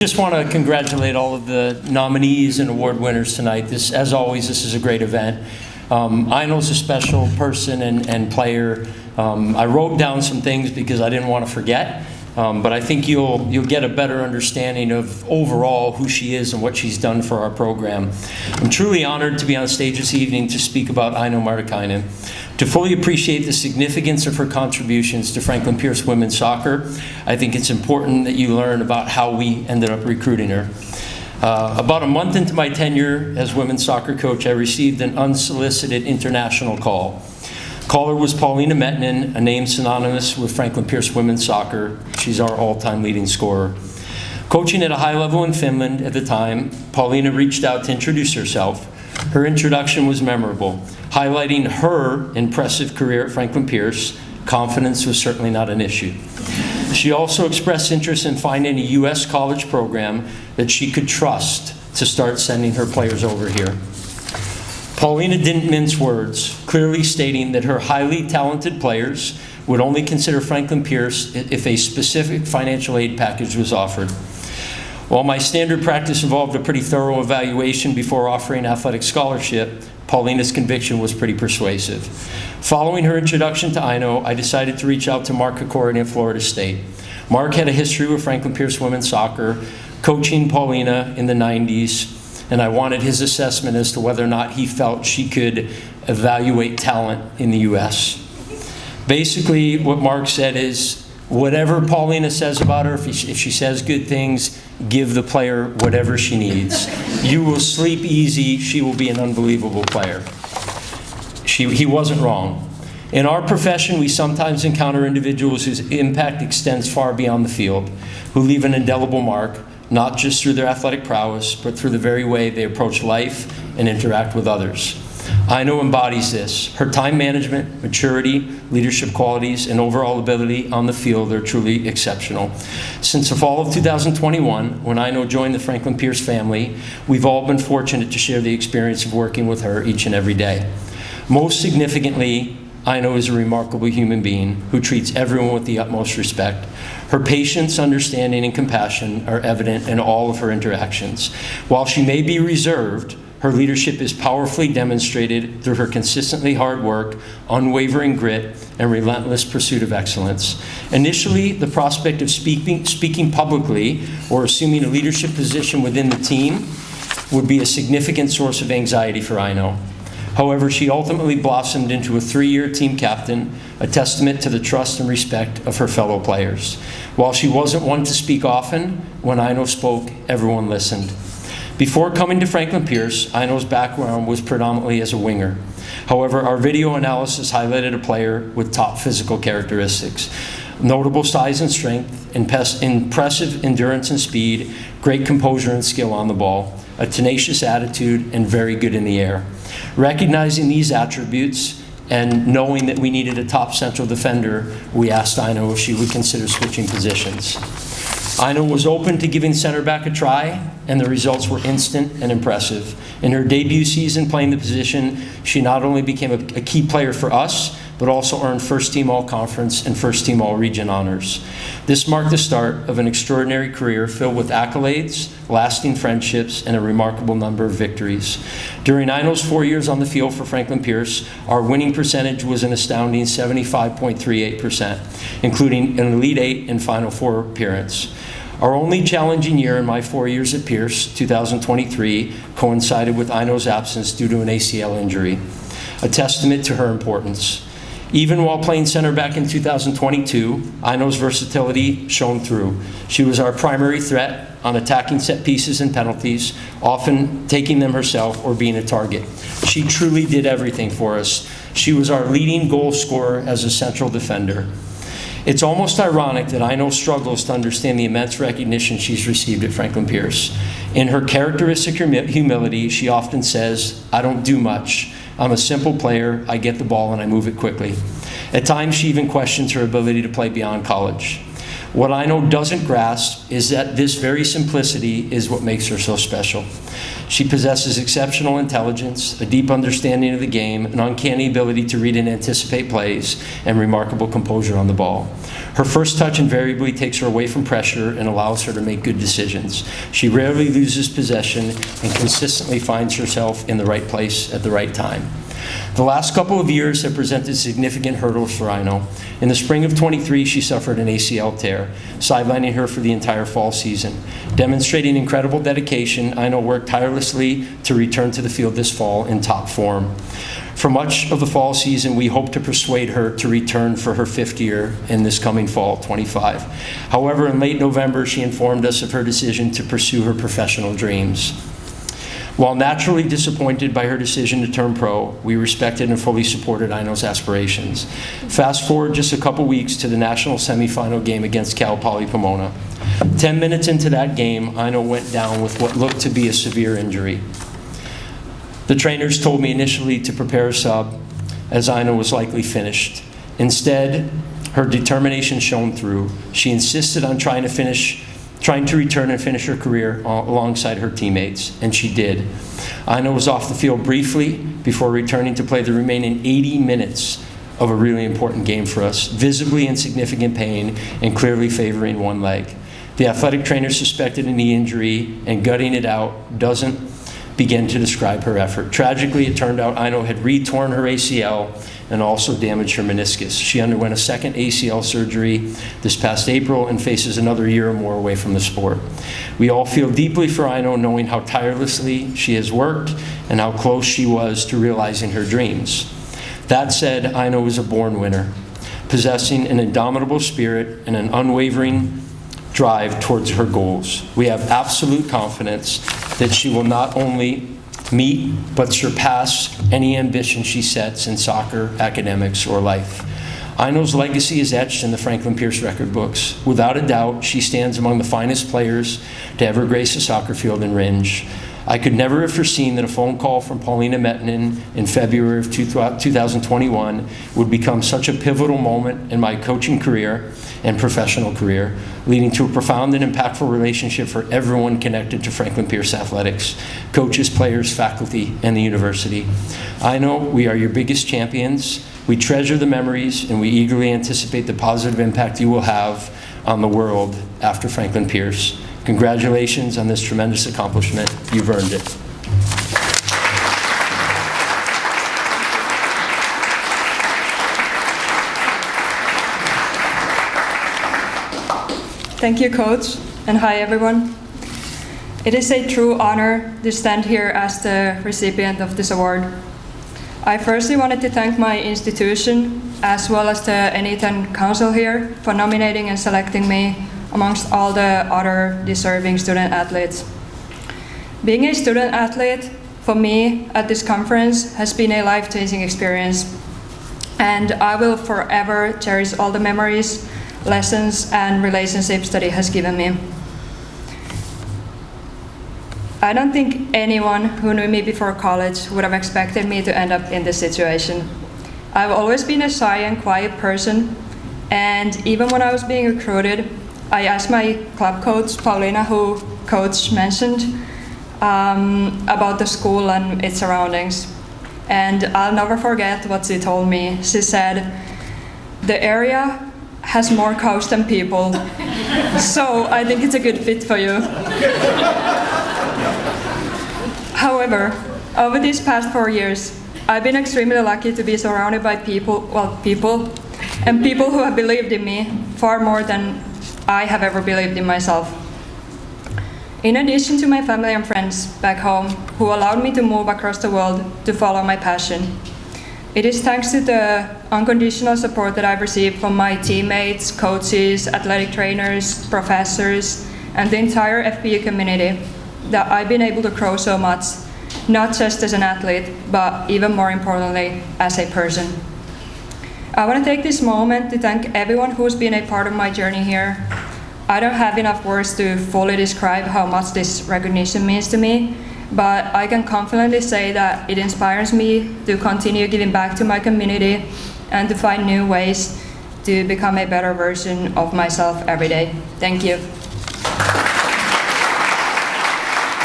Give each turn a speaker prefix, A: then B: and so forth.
A: Just want to congratulate all of the nominees and award winners tonight. As always, this is a great event. Aino's a special person and player. I wrote down some things because I didn't want to forget, but I think you'll get a better understanding of overall who she is and what she's done for our program. I'm truly honored to be on stage this evening to speak about Aino Martikainen. To fully appreciate the significance of her contributions to Franklin Pierce women's soccer, I think it's important that you learn about how we ended up recruiting her. About a month into my tenure as women's soccer coach, I received an unsolicited international call. Caller was Pauliina Mettinen, a name synonymous with Franklin Pierce women's soccer. She's our all-time leading scorer. Coaching at a high level in Finland at the time, Pauliina reached out to introduce herself. Her introduction was memorable, highlighting her impressive career at Franklin Pierce. Confidence was certainly not an issue. She also expressed interest in finding a U.S. college program that she could trust to start sending her players over here. Pauliina didn't mince words, clearly stating that her highly talented players would only consider Franklin Pierce if a specific financial aid package was offered. While my standard practice involved a pretty thorough evaluation before offering athletic scholarship, Pauliina's conviction was pretty persuasive. Following her introduction to Aino, I decided to reach out to Martikainen at Florida State. Mark had a history with Franklin Pierce women's soccer, coaching Pauliina in the 90s, and I wanted his assessment as to whether or not he felt she could evaluate talent in the U.S. Basically, what Mark said is, whatever Pauliina says about her, if she says good things, give the player whatever she needs. You will sleep easy. She will be an unbelievable player. He wasn't wrong. In our profession, we sometimes encounter individuals whose impact extends far beyond the field, who leave an indelible mark, not just through their athletic prowess, but through the very way they approach life and interact with others. Aino embodies this. Her time management, maturity, leadership qualities, and overall ability on the field are truly exceptional. Since the fall of 2021, when Aino joined the Franklin Pierce family, we've all been fortunate to share the experience of working with her each and every day. Most significantly, Aino is a remarkable human being who treats everyone with the utmost respect. Her patience, understanding, and compassion are evident in all of her interactions. While she may be reserved, her leadership is powerfully demonstrated through her consistently hard work, unwavering grit, and relentless pursuit of excellence. Initially, the prospect of speaking publicly or assuming a leadership position within the team would be a significant source of anxiety for Aino. However, she ultimately blossomed into a 3-year team captain, a testament to the trust and respect of her fellow players. While she wasn't one to speak often, when Aino spoke, everyone listened. Before coming to Franklin Pierce, Aino's background was predominantly as a winger. However, our video analysis highlighted a player with top physical characteristics. Notable size and strength, impressive endurance and speed, great composure and skill on the ball, a tenacious attitude, and very good in the air. Recognizing these attributes and knowing that we needed a top central defender, we asked Aino if she would consider switching positions. Aino was open to giving center back a try, and the results were instant and impressive. In her debut season playing the position, she not only became a key player for us, but also earned First Team All-Conference and First Team All-Region honors. This marked the start of an extraordinary career filled with accolades, lasting friendships, and a remarkable number of victories. During Aino's 4 years on the field for Franklin Pierce, our winning percentage was an astounding 75.38%, including an Elite Eight and Final Four appearance. Our only challenging year in my 4 years at Pierce, 2023, coincided with Aino's absence due to an ACL injury, a testament to her importance. Even while playing center back in 2022, Aino's versatility shone through. She was our primary threat on attacking set pieces and penalties, often taking them herself or being a target. She truly did everything for us. She was our leading goal scorer as a central defender. It's almost ironic that Aino struggles to understand the immense recognition she's received at Franklin Pierce. In her characteristic humility, she often says, "I don't do much. I'm a simple player. I get the ball and I move it quickly." At times, she even questions her ability to play beyond college. What Aino doesn't grasp is that this very simplicity is what makes her so special. She possesses exceptional intelligence, a deep understanding of the game, an uncanny ability to read and anticipate plays, and remarkable composure on the ball. Her first touch invariably takes her away from pressure and allows her to make good decisions. She rarely loses possession and consistently finds herself in the right place at the right time. The last couple of years have presented significant hurdles for Aino. In the spring of 23, she suffered an ACL tear, sidelining her for the entire fall season. Demonstrating incredible dedication, Aino worked tirelessly to return to the field this fall in top form. For much of the fall season, we hope to persuade her to return for her 5th year in this coming fall, 25. However, in late November, she informed us of her decision to pursue her professional dreams. While naturally disappointed by her decision to turn pro, we respected and fully supported Aino's aspirations. Fast forward just a couple weeks to the national semifinal game against Cal Poly Pomona. 10 minutes into that game, Aino went down with what looked to be a severe injury. The trainers told me initially to prepare a sub, as Aino was likely finished. Instead, her determination shone through. She insisted on trying to return and finish her career alongside her teammates, and she did. Aino was off the field briefly before returning to play the remaining 80 minutes of a really important game for us, visibly in significant pain and clearly favoring one leg. The athletic trainer suspected a knee injury, and gutting it out doesn't begin to describe her effort. Tragically, it turned out Aino had re-torn her ACL and also damaged her meniscus. She underwent a second ACL surgery this past April and faces another year or more away from the sport. We all feel deeply for Aino, knowing how tirelessly she has worked and how close she was to realizing her dreams. That said, Aino is a born winner, possessing an indomitable spirit and an unwavering drive towards her goals. We have absolute confidence that she will not only meet but surpass any ambition she sets in soccer, academics, or life. Aino's legacy is etched in the Franklin Pierce record books. Without a doubt, she stands among the finest players to ever grace a soccer field in Ringe. I could never have foreseen that a phone call from Paulina Mettinen in February of 2021 would become such a pivotal moment in my coaching career and professional career, leading to a profound and impactful relationship for everyone connected to Franklin Pierce Athletics, coaches, players, faculty, and the university. Aino, we are your biggest champions. We treasure the memories, and we eagerly anticipate the positive impact you will have on the world after Franklin Pierce. Congratulations on this tremendous accomplishment. You've earned it.
B: Thank you, Coach, and hi, everyone. It is a true honor to stand here as the recipient of this award. I firstly wanted to thank my institution, as well as the NE10 Council here, for nominating and selecting me amongst all the other deserving student athletes. Being a student athlete, for me, at this conference, has been a life-changing experience, and I will forever cherish all the memories, lessons, and relationships that it has given me. I don't think anyone who knew me before college would have expected me to end up in this situation. I've always been a shy and quiet person, and even when I was being recruited, I asked my club coach, Paulina, who Coach mentioned, about the school and its surroundings. And I'll never forget what she told me. She said, "The area has more cows than people, so I think it's a good fit for you." However, over these past 4 years, I've been extremely lucky to be surrounded by people who have believed in me far more than I have ever believed in myself. In addition to my family and friends back home who allowed me to move across the world to follow my passion, it is thanks to the unconditional support that I've received from my teammates, coaches, athletic trainers, professors, and the entire FPU community that I've been able to grow so much, not just as an athlete, but even more importantly, as a person. I want to take this moment to thank everyone who's been a part of my journey here. I don't have enough words to fully describe how much this recognition means to me, but I can confidently say that it inspires me to continue giving back to my community and to find new ways to become a better version of myself every day. Thank you.